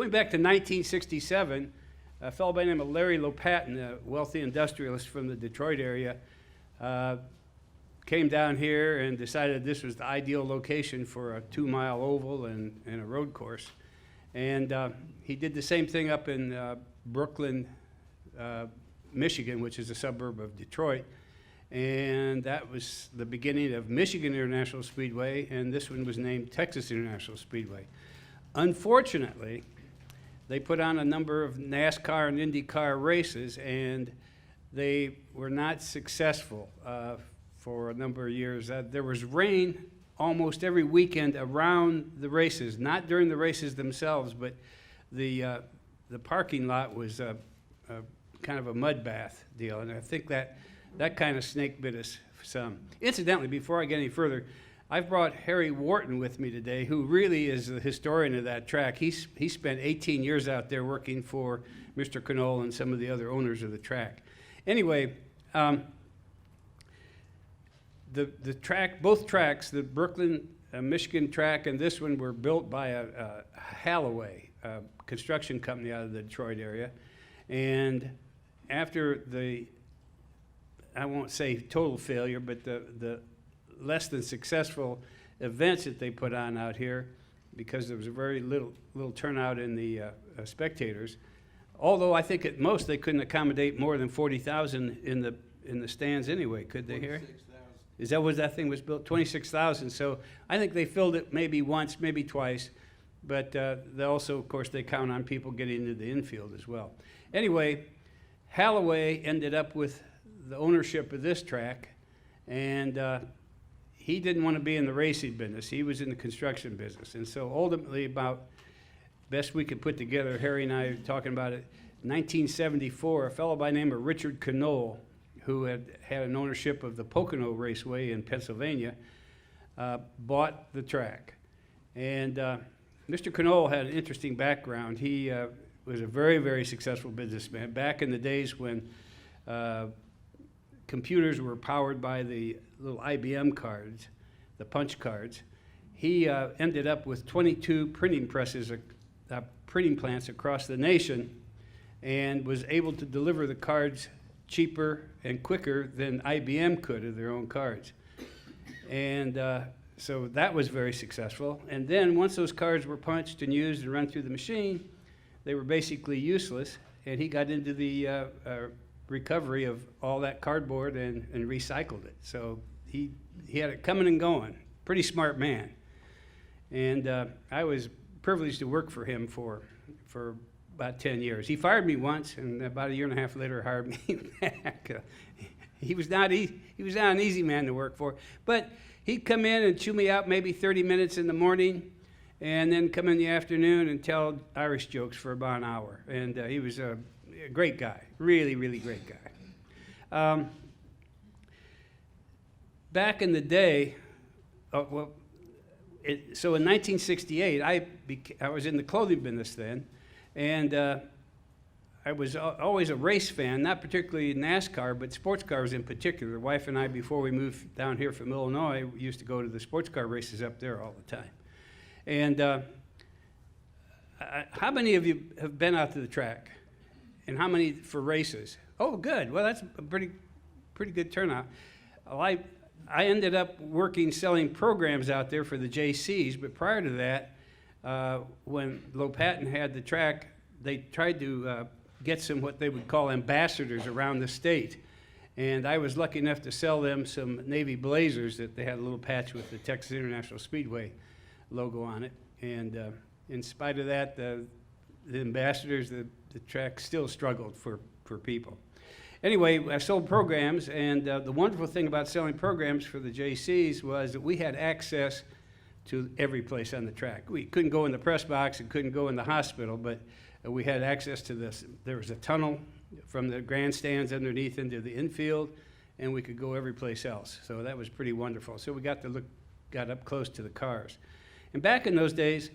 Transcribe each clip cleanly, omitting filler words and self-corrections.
Going back to 1967, a fellow by the name of Larry Lopatin, a wealthy industrialist from the Detroit area, came down here and decided this was the ideal location for a 2-mile oval and a road course. And he did the same thing up in Brooklyn, Michigan, which is a suburb of Detroit. And that was the beginning of Michigan International Speedway, and this one was named Texas International Speedway. Unfortunately, they put on a number of NASCAR and IndyCar races, and they were not successful for a number of years. There was rain almost every weekend around the races, not during the races themselves, but the parking lot was kind of a mud bath deal, and I think that kind of snake bit us some. Incidentally, before I get any further, I've brought Harry Wharton with me today, who really is the historian of that track. He spent 18 years out there working for Mr. Knoll and some of the other owners of the track. Anyway, the track, both tracks, the Brooklyn, Michigan track and this one were built by a Halloway construction company out of the Detroit area. And after the, I won't say total failure, but the less than successful events that they put on out here, because there was a very little turnout in the spectators. Although I think at most they couldn't accommodate more than 40,000 in the stands anyway, could they, Harry? Is that what that thing was built? 26,000. So I think they filled it maybe once, maybe twice, but they also, of course, they count on people getting into the infield as well. Anyway, Halloway ended up with the ownership of this track, and he didn't want to be in the racing business. He was in the construction business. And so ultimately, about best we could put together, Harry and I were talking about it, 1974, a fellow by the name of Richard Knoll, who had an ownership of the Pocono Raceway in Pennsylvania, bought the track. And Mr. Knoll had an interesting background. He was a very, very successful businessman. Back in the days when computers were powered by the little IBM cards, the punch cards, he ended up with 22 printing presses, printing plants across the nation, and was able to deliver the cards cheaper and quicker than IBM could of their own cards. And so that was very successful. And then once those cards were punched and used and run through the machine, they were basically useless, and he got into the recovery of all that cardboard and recycled it. So he had it coming and going. Pretty smart man. And I was privileged to work for him for about 10 years. He fired me once, and about a year and a half later hired me back. He was not an easy man to work for, but he'd come in and chew me out maybe 30 minutes in the morning, and then come in the afternoon and tell Irish jokes for about an hour. And he was a great guy, really, really great guy. Back in the day, so in 1968, I was in the clothing business then, and I was always a race fan, not particularly NASCAR, but sports cars in particular. The wife and I, before we moved down here from Illinois, used to go to the sports car races up there all the time. And how many of you have been out to the track? And how many for races? Oh, good. Well, that's a pretty good turnout. Well, I ended up selling programs out there for the JCs, but prior to that, when Lopatin had the track, they tried to get some what they would call ambassadors around the state. And I was lucky enough to sell them some Navy Blazers that they had a little patch with the Texas International Speedway logo on it. And in spite of that, the ambassadors, the track still struggled for people. Anyway, I sold programs, and the wonderful thing about selling programs for the JCs was that we had access to every place on the track. We couldn't go in the press box and couldn't go in the hospital, but we had access to this. There was a tunnel from the grandstands underneath into the infield, and we could go every place else. So that was pretty wonderful. So we got up close to the cars. And back in those days,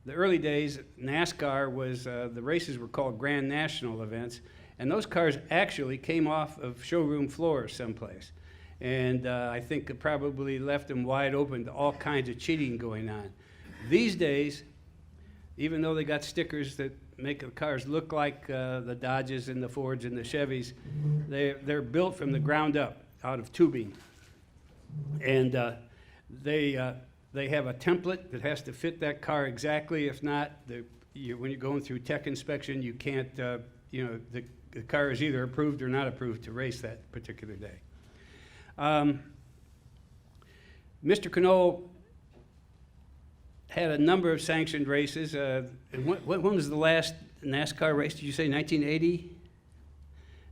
the early days, NASCAR was, the races were called Grand National events, and those cars actually came off of showroom floors someplace. And I think it probably left them wide open to all kinds of cheating going on. These days, even though they got stickers that make the cars look like the Dodges and the Fords and the Chevys, they're built from the ground up out of tubing. And they have a template that has to fit that car exactly. If not, when you're going through tech inspection, you can't, the car is either approved or not approved to race that particular day. Mr. Knoll had a number of sanctioned races. When was the last NASCAR race? Did you say 1980?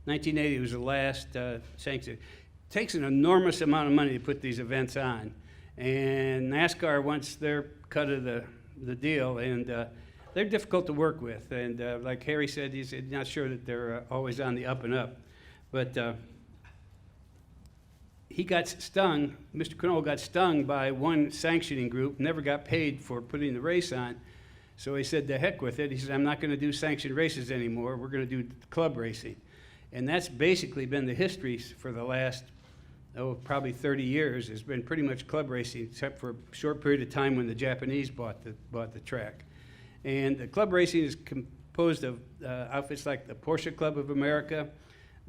1980 was the last sanctioned. It takes an enormous amount of money to put these events on. And NASCAR wants their cut of the deal, and they're difficult to work with. And like Harry said, he's not sure that they're always on the up and up. But he got stung, Mr. Knoll got stung by one sanctioning group, never got paid for putting the race on. So he said, to heck with it. He said, I'm not going to do sanctioned races anymore. We're going to do club racing. And that's basically been the history for the last, probably 30 years. It's been pretty much club racing, except for a short period of time when the Japanese bought the track. And the club racing is composed of outfits like the Porsche Club of America.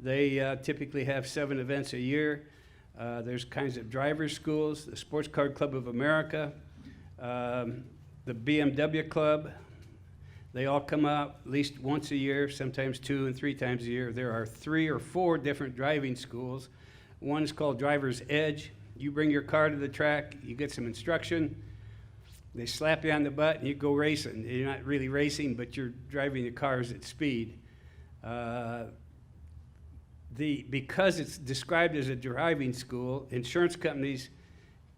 They typically have 7 events a year. There's kinds of drivers' schools, the Sports Car Club of America, the BMW Club. They all come out at least once a year, sometimes 2 and 3 times a year. There are 3 or 4 different driving schools. One is called Driver's Edge. You bring your car to the track, you get some instruction. They slap you on the butt and you go racing. You're not really racing, but you're driving the cars at speed. Because it's described as a driving school, insurance companies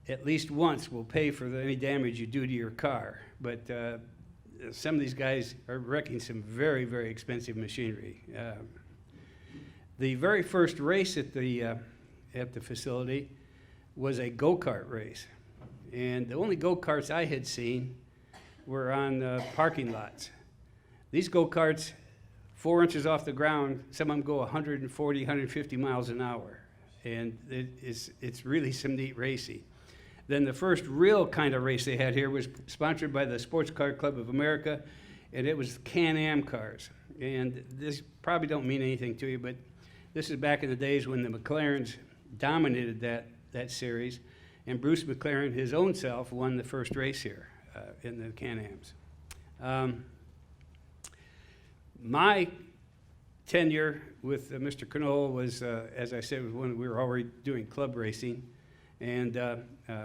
at least once will pay for any damage you do to your car. But some of these guys are wrecking some very, very expensive machinery. The very first race at the facility was a go-kart race. And the only go-karts I had seen were on parking lots. These go-karts, 4 inches off the ground, some of them go 140, 150 miles an hour. And it's really some neat racing. Then the first real kind of race they had here was sponsored by the Sports Car Club of America, and it was Can-Am cars. And this probably don't mean anything to you, but this is back in the days when the McLarens dominated that series, and Bruce McLaren, his own self, won the first race here in the Can-Ams. My tenure with Mr. Knoll was, as I said, was when we were already doing club racing. And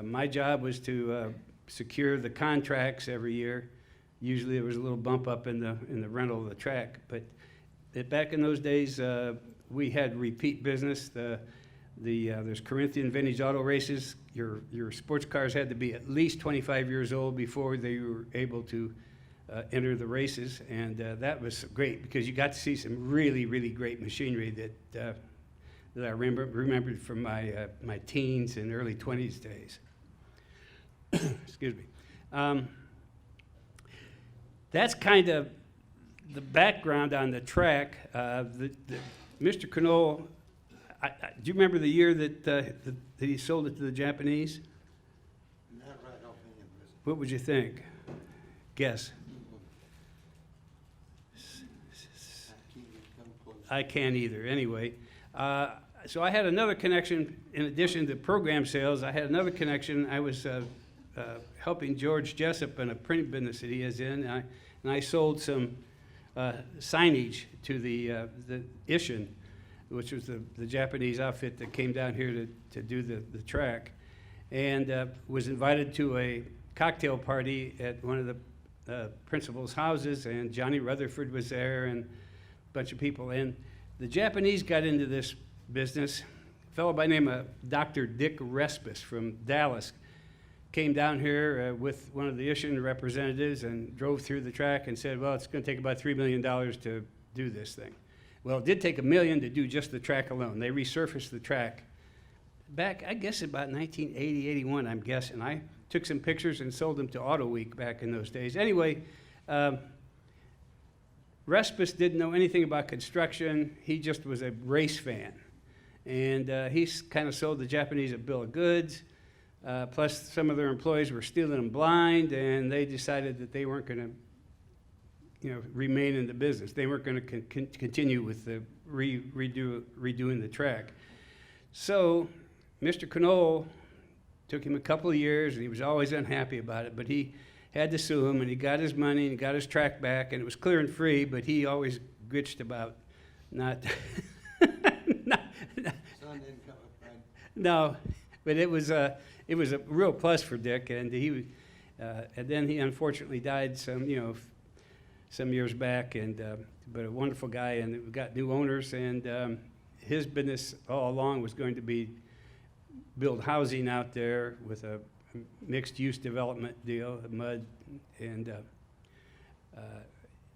my job was to secure the contracts every year. Usually there was a little bump up in the rental of the track. But back in those days, we had repeat business. There's Corinthian vintage auto races. Your sports cars had to be at least 25 years old before they were able to enter the races, and that was great because you got to see some really, really great machinery that I remembered from my teens and early 20s days. Excuse me. That's kind of the background on the track. Mr. Knoll, do you remember the year that he sold it to the Japanese? Not right offhand. What would you think? Guess. I can't either. Anyway, so I had another connection. In addition to program sales, I had another connection. I was helping George Jessup in a print business that he is in, and I sold some signage to the Ishin, which was the Japanese outfit that came down here to do the track, and was invited to a cocktail party at one of the principal's houses, and Johnny Rutherford was there, and bunch of people. And the Japanese got into this business. A fellow by the name of Dr. Dick Respis from Dallas came down here with one of the Ishin representatives and drove through the track and said, well, it's going to take about $3 million to do this thing. Well, it did take $1 million to do just the track alone. They resurfaced the track back, I guess, about 1980, 81, I'm guessing. I took some pictures and sold them to Auto Week back in those days. Anyway, Respis didn't know anything about construction. He just was a race fan. And he kind of sold the Japanese a bill of goods. Plus, some of their employees were stealing them blind, and they decided that they weren't going to remain in the business. They weren't going to continue with the redoing the track. So Mr. Knoll took him a couple of years, and he was always unhappy about it, but he had to sue him, and he got his money, and he got his track back, and it was clear and free, but he always bitched about not, not Son didn't come up, right? no, but it was a real plus for Dick, and and then he unfortunately died some years back, and but a wonderful guy, and we got new owners, and his business all along was going to be build housing out there with a mixed-use development deal, mud, and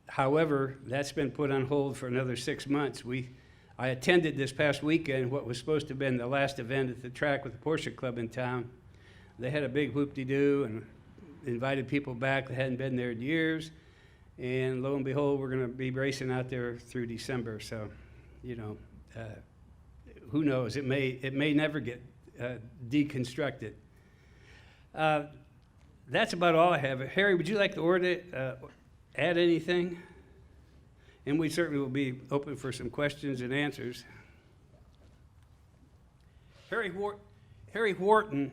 however, that's been put on hold for another 6 months. I attended this past weekend what was supposed to have been the last event at the track with the Porsche Club in town. They had a big whoop-de-doo and invited people back that hadn't been there in years, and lo and behold, we're going to be racing out there through December. So, who knows? It may never get deconstructed. That's about all I have. Harry, would you like to add anything? And we certainly will be open for some questions and answers. Harry Wharton,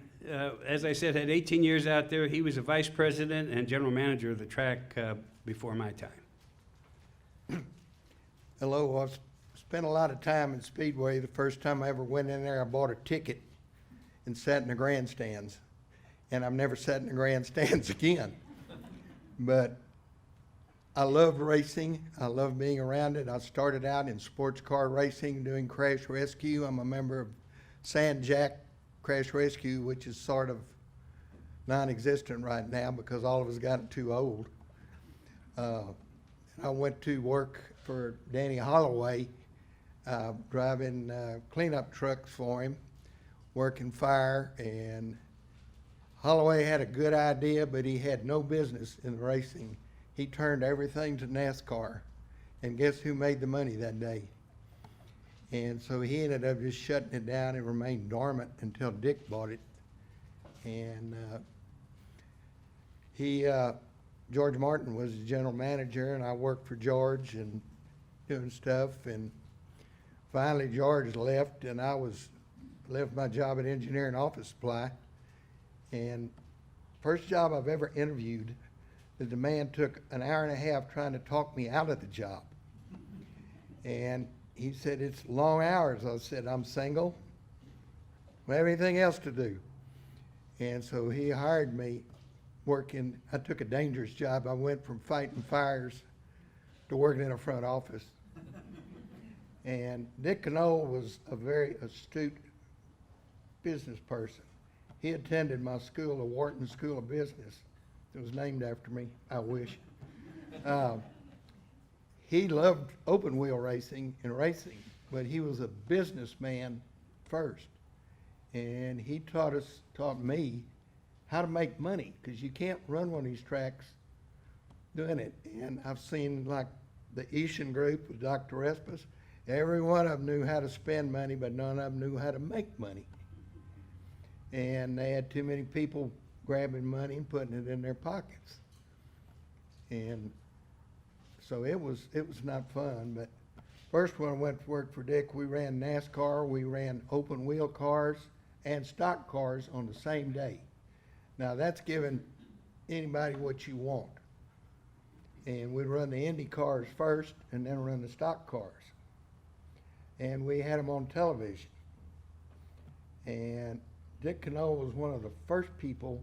as I said, had 18 years out there. He was a vice president and general manager of the track before my time. Hello, I've spent a lot of time in Speedway. The first time I ever went in there, I bought a ticket and sat in the grandstands. And I've never sat in the grandstands again. But I love racing. I love being around it. I started out in sports car racing, doing crash rescue. I'm a member of Sand Jack Crash Rescue, which is sort of non-existent right now because all of us gotten too old. I went to work for Danny Holloway, driving cleanup trucks for him, working fire, and Holloway had a good idea, but he had no business in racing. He turned everything to NASCAR, and guess who made the money that day? And so he ended up just shutting it down and remained dormant until Dick bought it. And George Martin was the general manager, and I worked for George and doing stuff. And finally George left, and I left my job at Engineering Office Supply. And first job I've ever interviewed, the man took an hour and a half trying to talk me out of the job. And he said, it's long hours. I said, I'm single. I don't have anything else to do. And so he hired me working. I took a dangerous job. I went from fighting fires to working in a front office. And Dick Knoll was a very astute business person. He attended my school, the Wharton School of Business. It was named after me, I wish. He loved open wheel racing and racing, but he was a businessman first. And he taught me how to make money, because you can't run one of these tracks doing it. And I've seen like the Easton group with Dr. Respis. Every one of them knew how to spend money, but none of them knew how to make money. And they had too many people grabbing money and putting it in their pockets. And so it was not fun. But first when I went to work for Dick, we ran NASCAR, we ran open wheel cars and stock cars on the same day. Now that's giving anybody what you want. And we'd run the Indy cars first and then run the stock cars. And we had them on television. And Dick Knoll was one of the first people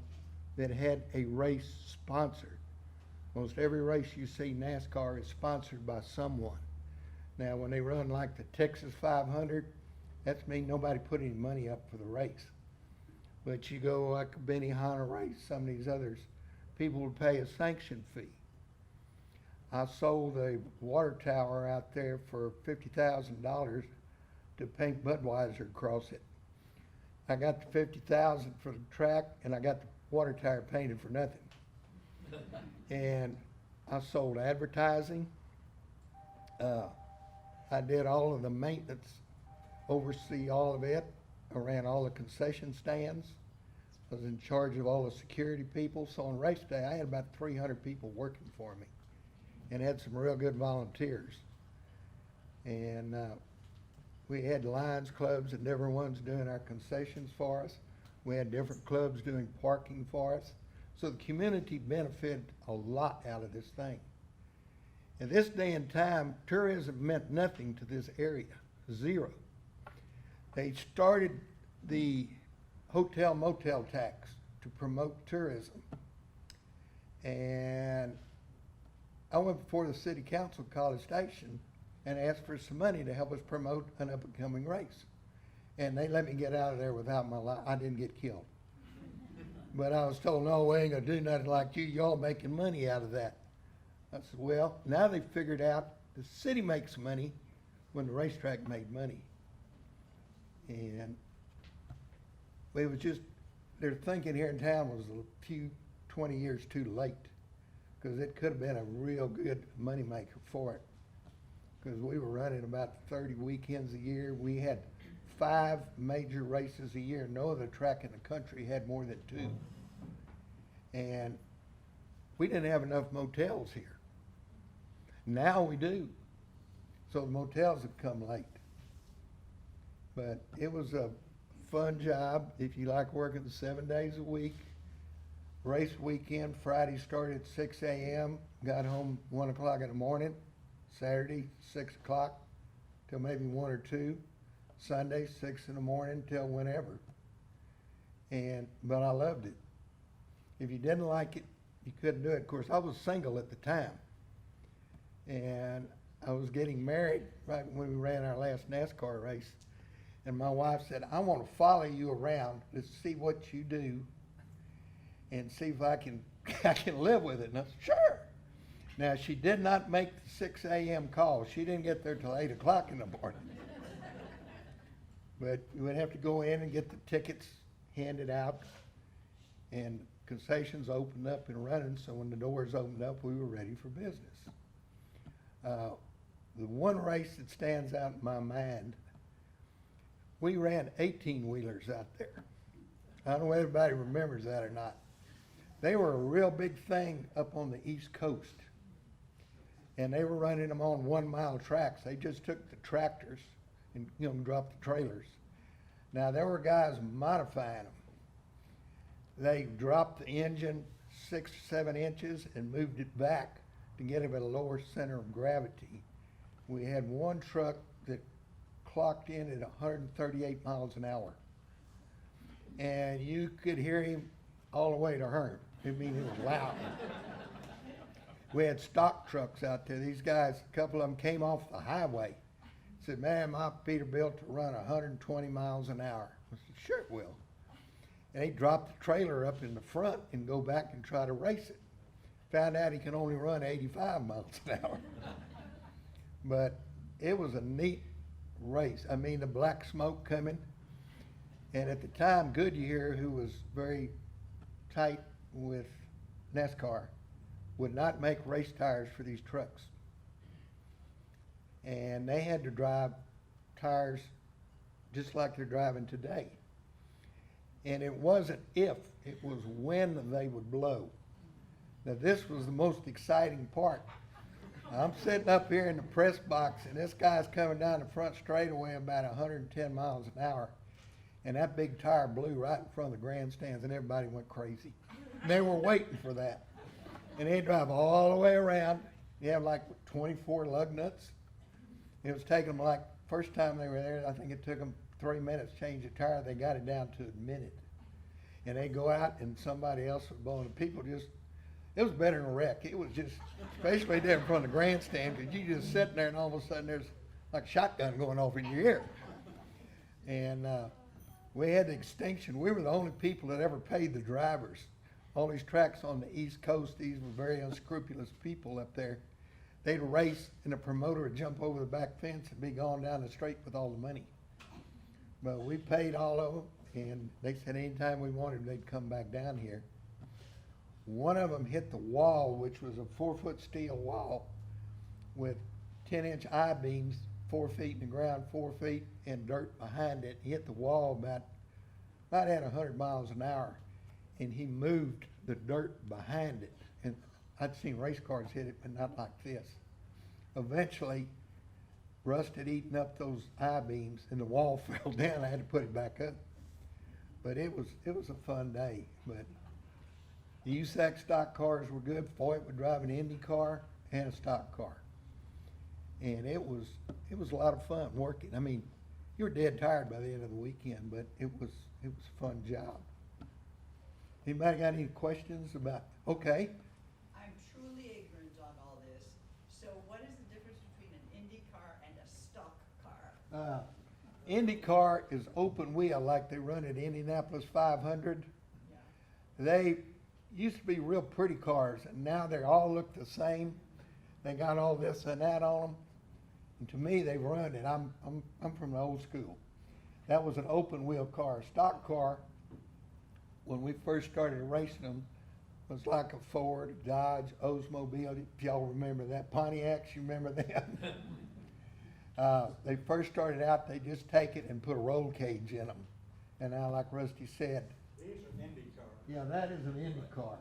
that had a race sponsored. Most every race you see NASCAR is sponsored by someone. Now when they run like the Texas 500, that's mean nobody put any money up for the race. But you go like a Benihana race, some of these others, people would pay a sanction fee. I sold a water tower out there for $50,000 to paint Budweiser across it. I got the $50,000 for the track, and I got the water tower painted for nothing. And I sold advertising. I did all of the maintenance, oversee all of it. I ran all the concession stands. I was in charge of all the security people. So on race day, I had about 300 people working for me. and had some real good volunteers. And we had Lions clubs and different ones doing our concessions for us. We had different clubs doing parking for us. So the community benefited a lot out of this thing. In this day and time, tourism meant nothing to this area, zero. They started the hotel motel tax to promote tourism. And I went before the city council of College Station and asked for some money to help us promote an up-and-coming race. And they let me get out of there without my life. I didn't get killed. But I was told, no, we ain't gonna do nothing like you. Y'all making money out of that. I said, well, now they've figured out the city makes money when the racetrack made money. And it was just, their thinking here in town was a few 20 years too late, because it could have been a real good moneymaker for it. Because we were running about 30 weekends a year. We had 5 major races a year. No other track in the country had more than 2. And we didn't have enough motels here. Now we do. So the motels have come late. But it was a fun job if you like working 7 days a week. Race weekend, Friday started at 6 a.m., got home 1 o'clock in the morning. Saturday, 6 o'clock till maybe 1 or 2. Sunday, 6 in the morning till whenever. But I loved it. If you didn't like it, you couldn't do it. Of course, I was single at the time. And I was getting married right when we ran our last NASCAR race. And my wife said, I want to follow you around to see what you do and see if I can live with it. And I said, sure. Now, she did not make the 6 a.m. call. She didn't get there till 8 o'clock in the morning. But you would have to go in and get the tickets handed out, and concessions opened up and running, so when the doors opened up, we were ready for business. The one race that stands out in my mind, we ran 18-wheelers out there. I don't know whether everybody remembers that or not. They were a real big thing up on the East Coast. And they were running them on 1-mile tracks. They just took the tractors and dropped the trailers. Now there were guys modifying them. They dropped the engine 6 or 7 inches and moved it back to get it at a lower center of gravity. We had one truck that clocked in at 138 miles an hour. And you could hear him all the way to Horton. I mean, it was loud. We had stock trucks out there. These guys, a couple of them came off the highway. Said, man, my Peterbilt to run 120 miles an hour. I said, sure it will. And he dropped the trailer up in the front and go back and try to race it. Found out he can only run 85 miles an hour. But it was a neat race. I mean, the black smoke coming. And at the time, Goodyear, who was very tight with NASCAR, would not make race tires for these trucks. And they had to drive tires just like they're driving today. And it wasn't if, it was when they would blow. Now this was the most exciting part. I'm sitting up here in the press box and this guy's coming down the front straightaway about 110 miles an hour. And that big tire blew right in front of the grandstands and everybody went crazy. They were waiting for that. And they drive all the way around. You have like 24 lug nuts. It was taking them like, first time they were there, I think it took them 3 minutes to change the tire. They got it down to a minute. And they go out and somebody else was blowing. And people just, it was better than a wreck. It was just, especially there in front of the grandstand, because you just sitting there and all of a sudden there's like a shotgun going off in your ear. And we had the extinction. We were the only people that ever paid the drivers. All these tracks on the East Coast, these were very unscrupulous people up there. They'd race and the promoter would jump over the back fence and be gone down the straight with all the money. But we paid all of them, and they said anytime we wanted, they'd come back down here. One of them hit the wall, which was a 4-foot steel wall with 10-inch I-beams, 4 feet in the ground, 4 feet, and dirt behind it. He hit the wall about at 100 miles an hour, and he moved the dirt behind it. And I'd seen race cars hit it, but not like this. Eventually, rust had eaten up those I-beams and the wall fell down. I had to put it back up. But it was a fun day. But the USAC stock cars were good. Foyt would drive an Indy car and a stock car. And it was a lot of fun working. I mean, you were dead tired by the end of the weekend, but it was a fun job. Anybody got any questions about, okay? I'm truly ignorant on all this. So what is the difference between an Indy car and a stock car? Indy car is open wheel like they run at Indianapolis 500. Yeah. They used to be real pretty cars, and now they all look the same. They got all this and that on them. And to me, they've run it. I'm from the old school. That was an open wheel car. Stock car, when we first started racing them, was like a Ford, Dodge, Oldsmobile. If y'all remember that, Pontiacs, you remember them? They first started out, they just take it and put a roll cage in them. And now, like Rusty said, These are Indy cars. yeah, that is an Indy car.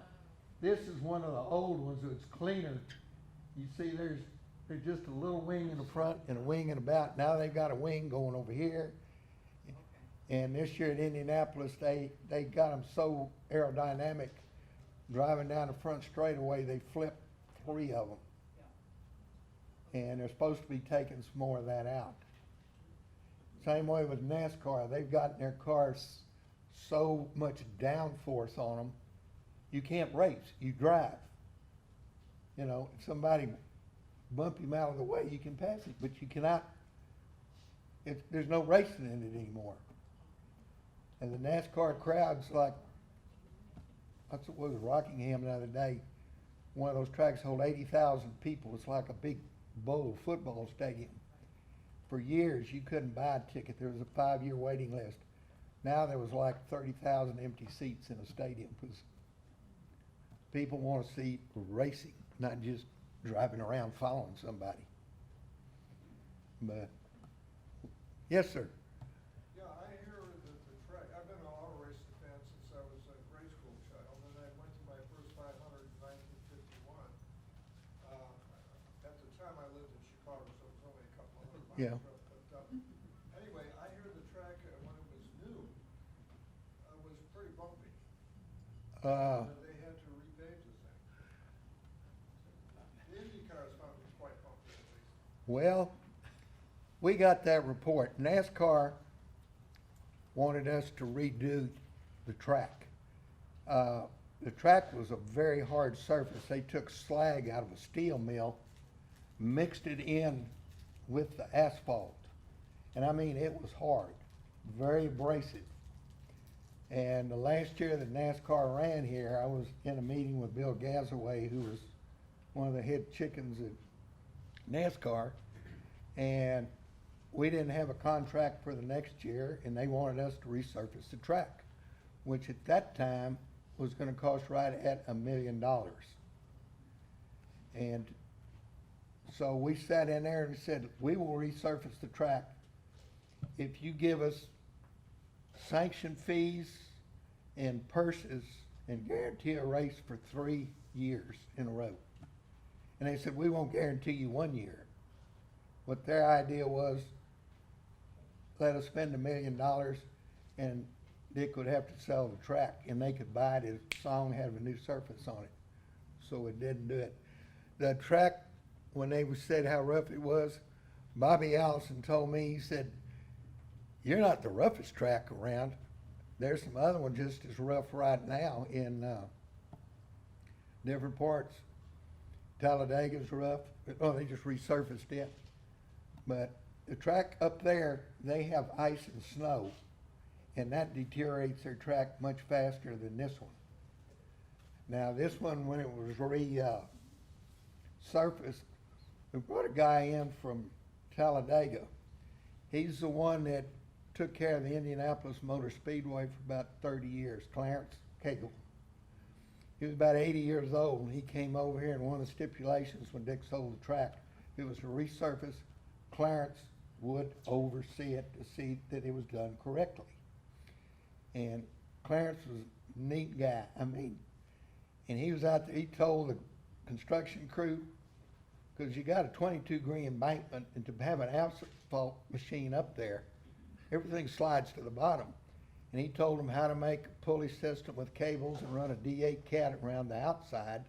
This is one of the old ones, so it's cleaner. You see, there's just a little wing in the front and a wing in the back. Now they've got a wing going over here. And this year at Indianapolis, they got them so aerodynamic, driving down the front straightaway, they flipped 3 of them. And they're supposed to be taking some more of that out. Same way with NASCAR. They've gotten their cars so much downforce on them, you can't race, you drive. You know, if somebody bump him out of the way, you can pass it, but you cannot, there's no racing in it anymore. And the NASCAR crowd's like, that's what was Rockingham the other day. One of those tracks hold 80,000 people. It's like a big bowl football stadium. For years, you couldn't buy a ticket. There was a 5-year waiting list. Now there was like 30,000 empty seats in a stadium because people want to see racing, not just driving around following somebody. But, yes, sir. Yeah, I hear that the track, I've been an auto racing fan since I was a grade school child, and I went to my first 500 in 1951. At the time, I lived in Chicago, so it was only a couple of hundred miles. Yeah. But anyway, I hear the track, when it was new, was pretty bumpy. They had to repave the thing. The Indy cars found it was quite bumpy at least. Well, we got that report. NASCAR wanted us to redo the track. The track was a very hard surface. They took slag out of a steel mill, mixed it in with the asphalt. And I mean, it was hard, very abrasive. And the last year that NASCAR ran here, I was in a meeting with Bill Gazaway, who was one of the head chickens at NASCAR. And we didn't have a contract for the next year, and they wanted us to resurface the track, which at that time was gonna cost right at $1 million. And so we sat in there and said, we will resurface the track if you give us sanction fees and purses and guarantee a race for 3 years in a row. And they said, we won't guarantee you 1 year. What their idea was, let us spend $1 million and Dick would have to sell the track and they could buy it if the song had a new surface on it. So it didn't do it. The track, when they said how rough it was, Bobby Allison told me, he said, you're not the roughest track around. There's some other ones just as rough right now in different parts. Talladega's rough. Oh, they just resurfaced it. But the track up there, they have ice and snow, and that deteriorates their track much faster than this one. Now, this one, when it was resurfaced, we brought a guy in from Talladega. He's the one that took care of the Indianapolis Motor Speedway for about 30 years, Clarence Cagle. He was about 80 years old, and he came over here, and one of the stipulations when Dick sold the track, it was to resurface. Clarence would oversee it to see that it was done correctly. And Clarence was a neat guy. I mean, and he was out there, he told construction crew, because you got a 22-degree embankment, and to have an asphalt machine up there, everything slides to the bottom. And he told them how to make a pulley system with cables and run a D8 cat around the outside,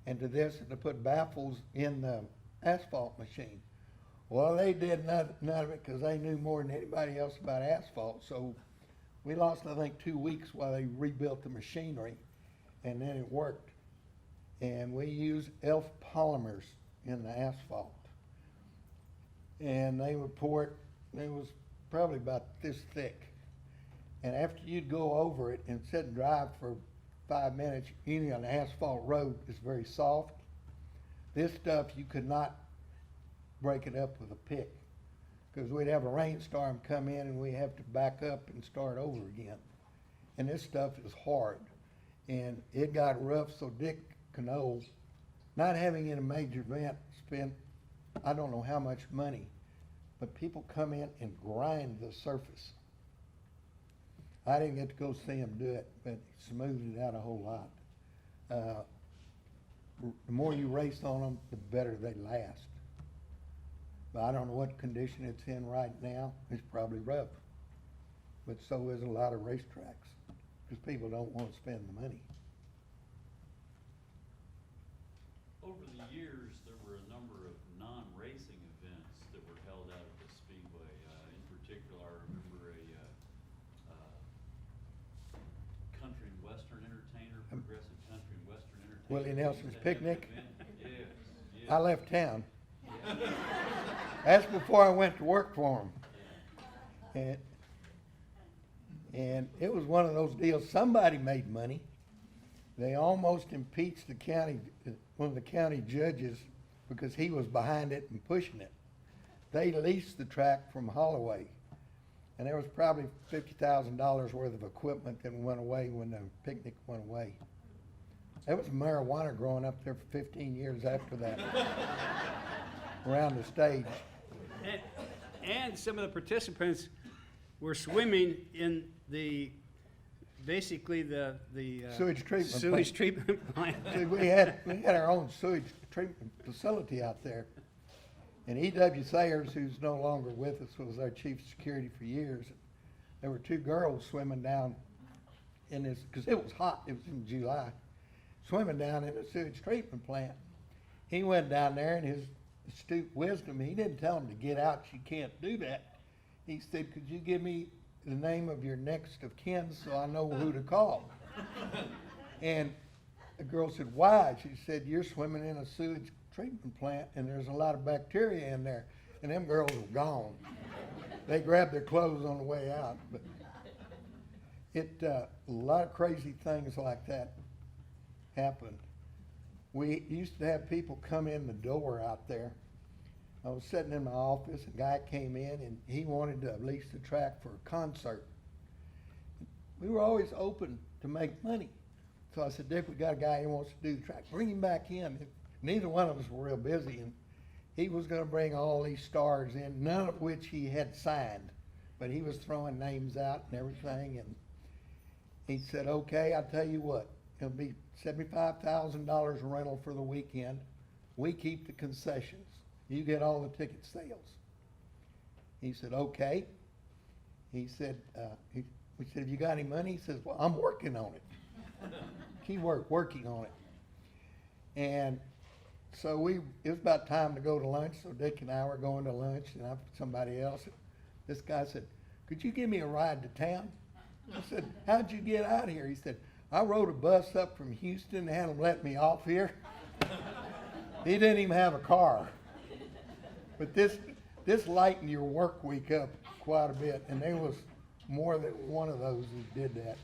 and to this, and to put baffles in the asphalt machine. Well, they did none of it because they knew more than anybody else about asphalt. So we lost, I think, 2 weeks while they rebuilt the machinery, and then it worked. And we used ELF polymers in the asphalt. And they would pour it, it was probably about this thick. And after you'd go over it and sit and drive for 5 minutes, any on the asphalt road is very soft. This stuff, you could not break it up with a pick, because we'd have a rainstorm come in and we have to back up and start over again. And this stuff is hard. And it got rough, so Dick Cano, not having in a major event, spent I don't know how much money, but people come in and grind the surface. I didn't get to go see him do it, but he smoothed it out a whole lot. The more you race on them, the better they last. But I don't know what condition it's in right now. It's probably rough. But so is a lot of racetracks, because people don't want to spend the money. Over the years, there were a number of non-racing events that were held out at the Speedway. In particular, I remember a country and western entertainer, progressive country and western entertainer. Willie Nelson's used to have an Picnic? event. Yes, yes. I left town. That's before I went to work for him. And it was one of those deals, somebody made money. They almost impeached the county, one of the county judges, because he was behind it and pushing it. They leased the track from Holloway, and there was probably $50,000 worth of equipment that went away when the picnic went away. There was marijuana growing up there for 15 years after that, around the stage. And some of the participants were swimming in the, basically the Sewage treatment sewage plant. treatment plant. See, we had our own sewage treatment facility out there. And E.W. Sayers, who's no longer with us, was our chief security for years. There were 2 girls swimming down in this, because it was hot, it was in July, swimming down in the sewage treatment plant. He went down there, and his astute wisdom, he didn't tell them to get out, you can't do that. He said, could you give me the name of your next of kin so I know who to call? And the girl said, why? She said, you're swimming in a sewage treatment plant and there's a lot of bacteria in there. And them girls were gone. They grabbed their clothes on the way out. But a lot of crazy things like that happened. We used to have people come in the door out there. I was sitting in my office, a guy came in and he wanted to lease the track for a concert. We were always open to make money. So I said, Dick, we got a guy who wants to do the track. Bring him back in. Neither one of us were real busy, and he was gonna bring all these stars in, none of which he had signed. But he was throwing names out and everything, and he said, okay, I'll tell you what, it'll be $75,000 rental for the weekend. We keep the concessions. You get all the ticket sales. He said, okay. He said, we said, have you got any money? He says, well, I'm working on it. Keyword, working on it. And so it was about time to go to lunch, so Dick and I were going to lunch, and somebody else. This guy said, could you give me a ride to town? I said, how'd you get out here? He said, I rode a bus up from Houston and had them let me off here. He didn't even have a car. But this lightened your work week up quite a bit, and there was more than one of those who did that.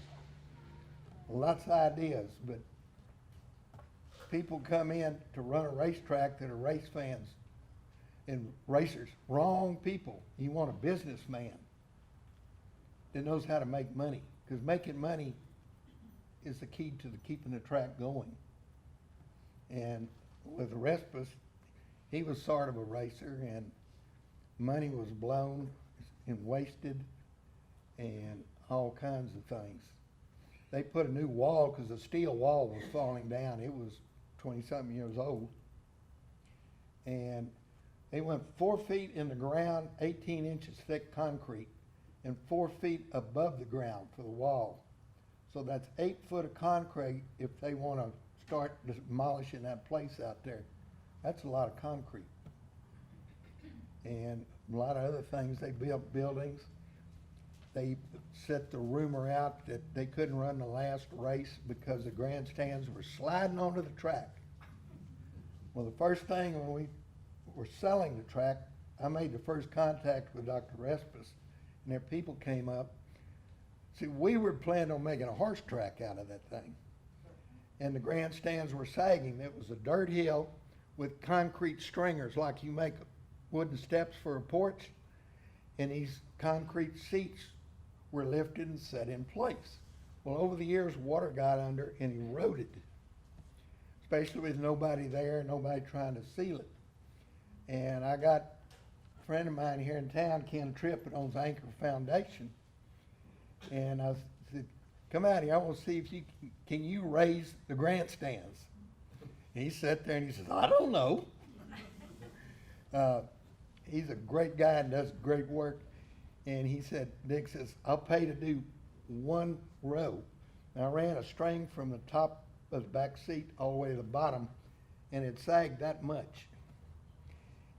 Lots of ideas, but people come in to run a racetrack that are race fans and racers. Wrong people. You want a businessman that knows how to make money, because making money is the key to keeping the track going. And with the rest of us, he was sort of a racer, and money was blown and wasted and all kinds of things. They put a new wall because the steel wall was falling down. It was 20-something years old. And they went 4 feet in the ground, 18 inches thick concrete, and 4 feet above the ground for the wall. So that's 8 foot of concrete if they want to start demolishing that place out there. That's a lot of concrete. And a lot of other things, they built buildings. They set the rumor out that they couldn't run the last race because the grandstands were sliding onto the track. Well, the first thing when we were selling the track, I made the first contact with Dr. Respis, and their people came up. See, we were planning on making a horse track out of that thing. And the grandstands were sagging. It was a dirt hill with concrete stringers like you make wooden steps for a porch. And these concrete seats were lifted and set in place. Well, over the years, water got under and eroded, especially with nobody there, nobody trying to seal it. And I got a friend of mine here in town, Ken Tripp, that owns Anchor Foundation. And I said, come out here, I want to see if can you raise the grandstands? And he sat there and he says, I don't know. He's a great guy and does great work. And he said, Dick says, I'll pay to do 1 row. And I ran a string from the top of the back seat all the way to the bottom, and it sagged that much.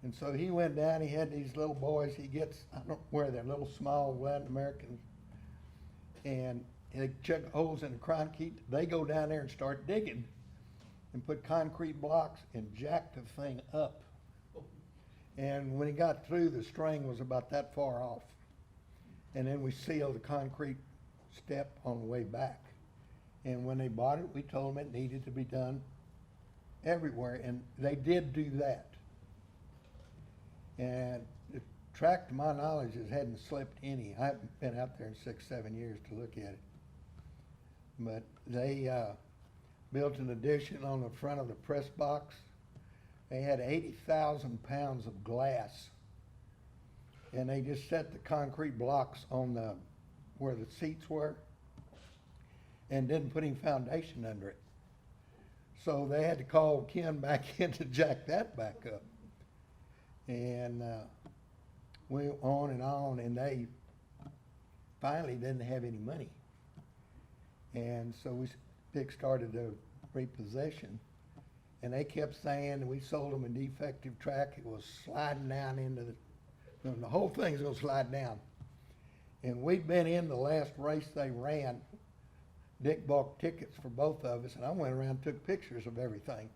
And so he went down, he had these little boys, he gets, I don't know where they're, little small Latin Americans, and they check holes in the concrete. They go down there and start digging and put concrete blocks and jack the thing up. And when he got through, the string was about that far off. And then we sealed the concrete step on the way back. And when they bought it, we told them it needed to be done everywhere, and they did do that. And the track, to my knowledge, hadn't slipped any. I haven't been out there in 6-7 years to look at it. But they built an addition on the front of the press box. They had 80,000 pounds of glass, and they just set the concrete blocks on the where the seats were and didn't put any foundation under it. So they had to call Ken back in to jack that back up. And went on, and they finally didn't have any money. And so Dick started the repossession. And they kept saying we sold them a defective track. It was sliding down into the whole thing's gonna slide down. And we'd been in the last race they ran. Dick bought tickets for both of us, and I went around and took pictures of everything.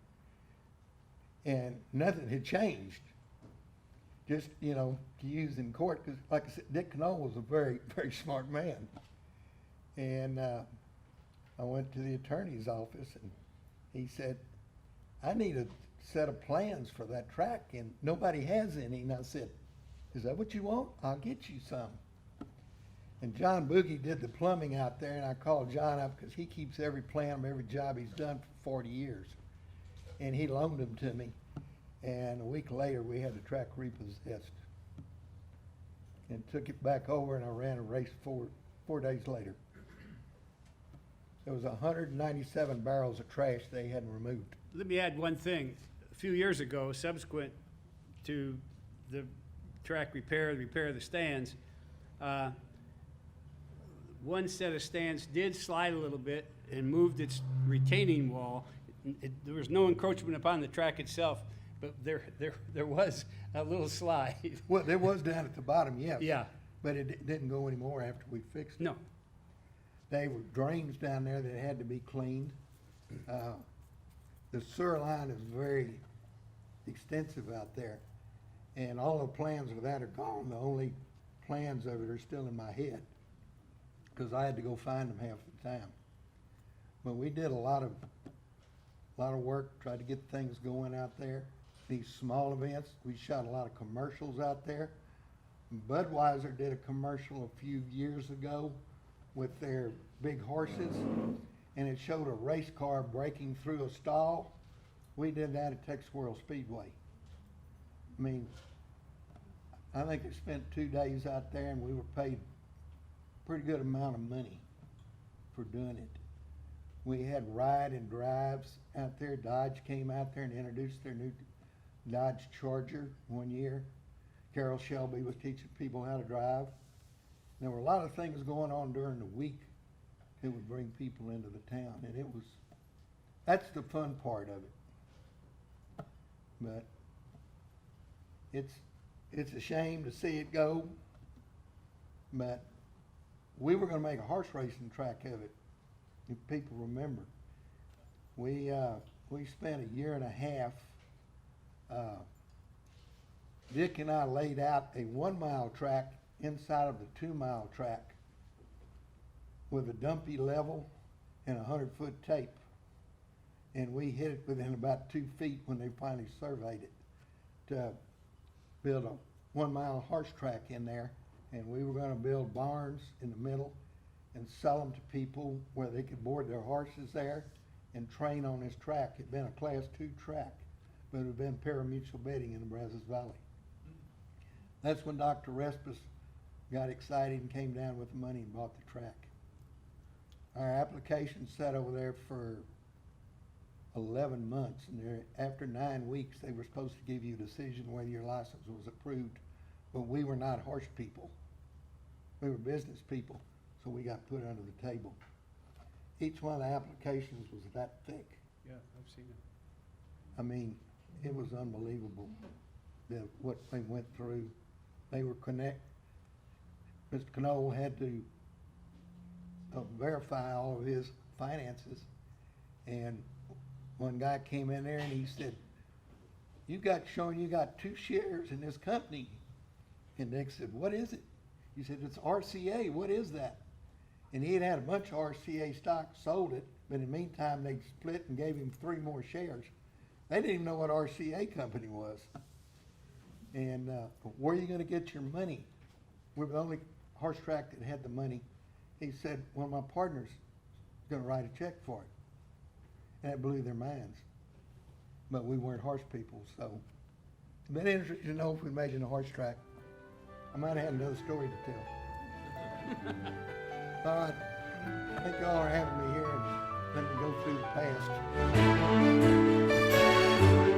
And nothing had changed. Just, to use in court, because like I said, Dick Knoll was a very, very smart man. And I went to the attorney's office, and he said, I need a set of plans for that track, and nobody has any. And I said, is that what you want? I'll get you some. And John Boogie did the plumbing out there, and I called John up because he keeps every plan of every job he's done for 40 years. And he loaned them to me. And a week later, we had the track repossessed. And took it back over, and I ran a race 4 days later. There was 197 barrels of trash they hadn't removed. Let me add one thing. A few years ago, subsequent to the track repair of the stands, one set of stands did slide a little bit and moved its retaining wall. There was no encroachment upon the track itself, but there was a little slide. Well, there was down at the bottom, yes. Yeah. But it didn't go anymore after we fixed it. No. There were drains down there that had to be cleaned. The sewer line is very extensive out there, and all the plans of that are gone. The only plans of it are still in my head, because I had to go find them half the time. But we did a lot of work, tried to get things going out there. These small events, we shot a lot of commercials out there. Budweiser did a commercial a few years ago with their big horses, and it showed a race car breaking through a stall. We did that at Texas World Speedway. I mean, I think I spent 2 days out there, and we were paid a pretty good amount of money for doing it. We had ride and drives out there. Dodge came out there and introduced their new Dodge Charger one year. Carol Shelby was teaching people how to drive. There were a lot of things going on during the week that would bring people into the town, and that's the fun part of it. But it's a shame to see it go, but we were gonna make a horse racing track of it, if people remember. We spent a year and a half, Dick and I laid out a 1 mile track inside of the 2 mile track with a dumpy level and 100-foot tape. And we hit it within about 2 feet when they finally surveyed it to build a 1 mile horse track in there. And we were gonna build barns in the middle and sell them to people where they could board their horses there and train on this track. It'd been a Class 2 track, but it had been pari-mutuel betting in the Brazos Valley. That's when Dr. Respis got excited and came down with the money and bought the track. Our application sat over there for 11 months, and after 9 weeks, they were supposed to give you a decision whether your license was approved, but we were not horse people. We were business people, so we got put under the table. Each one of the applications was that thick. Yeah, I've seen it. I mean, it was unbelievable what they went through. They were Mr. Knoll had to verify all of his finances, and one guy came in there and he said, you got 2 shares in this company. And Nick said, what is it? He said, it's RCA, what is that? And he had a bunch of RCA stock, sold it, but in the meantime, they split and gave him 3 more shares. They didn't even know what RCA company was. And where are you gonna get your money? We were the only horse track that had the money. He said, one of my partners is gonna write a check for it. And it blew their minds. But we weren't horse people, so. It's been interesting to know if we made it in a horse track. I might have had another story to tell. All right, thank y'all for having me here, and let me go through the past.